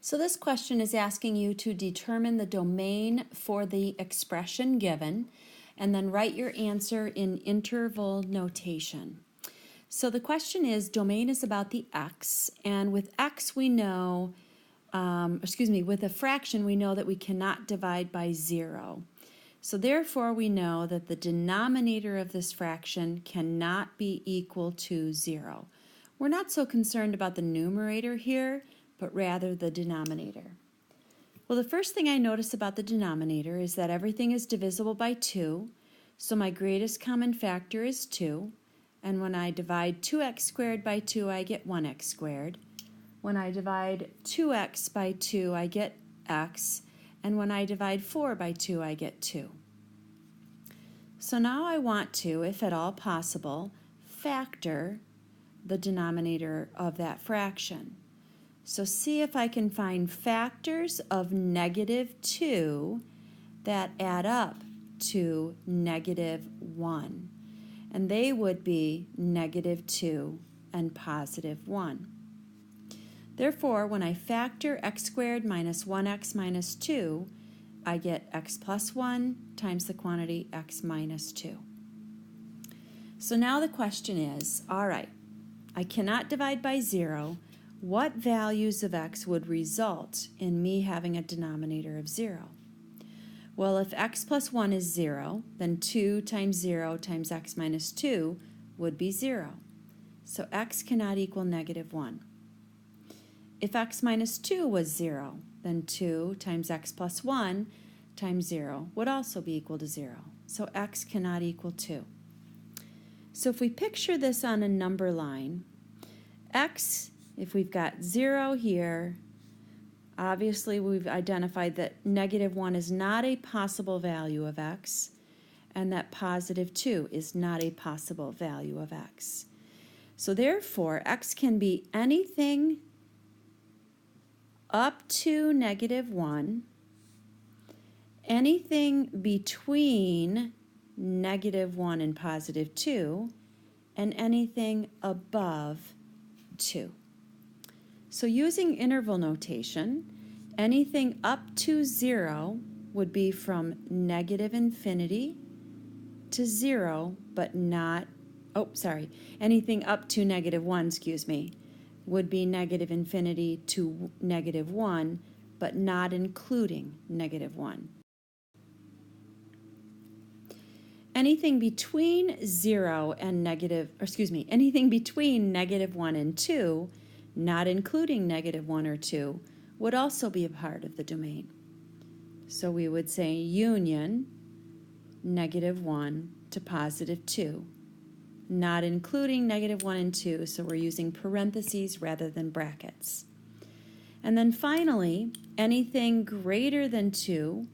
So this question is asking you to determine the domain for the expression given and then write your answer in interval notation. So the question is, domain is about the x, and with x we know, with a fraction we know that we cannot divide by 0. So therefore we know that the denominator of this fraction cannot be equal to 0. We're not so concerned about the numerator here, but rather the denominator. Well, the first thing I notice about the denominator is that everything is divisible by 2, so my greatest common factor is 2, and when I divide 2x squared by 2, I get 1x squared. When I divide 2x by 2, I get x, and when I divide 4 by 2, I get 2. So now I want to, if at all possible, factor the denominator of that fraction. So see if I can find factors of -2 that add up to -1. And they would be -2 and +1. Therefore, when I factor x squared minus 1x minus 2, I get x plus 1 times the quantity x minus 2. So now the question is, all right, I cannot divide by 0. What values of x would result in me having a denominator of 0? Well, if x plus 1 is 0, then 2 times 0 times x minus 2 would be 0. So x cannot equal -1. If x minus 2 was 0, then 2 times x plus 1 times 0 would also be equal to 0. So x cannot equal 2. So if we picture this on a number line, x, if we've got 0 here, obviously we've identified that -1 is not a possible value of x, and that +2 is not a possible value of x. So therefore, x can be anything up to -1, anything between -1 and +2, and anything above 2. So using interval notation, anything up to 0 would be from -infinity to 0, but not, anything up to -1, would be -infinity to -1, but not including -1. Anything between 0 and anything between -1 and 2, not including -1 or 2, would also be a part of the domain. So we would say union -1 to +2, not including -1 and 2, so we're using parentheses rather than brackets. And then finally, anything greater than 2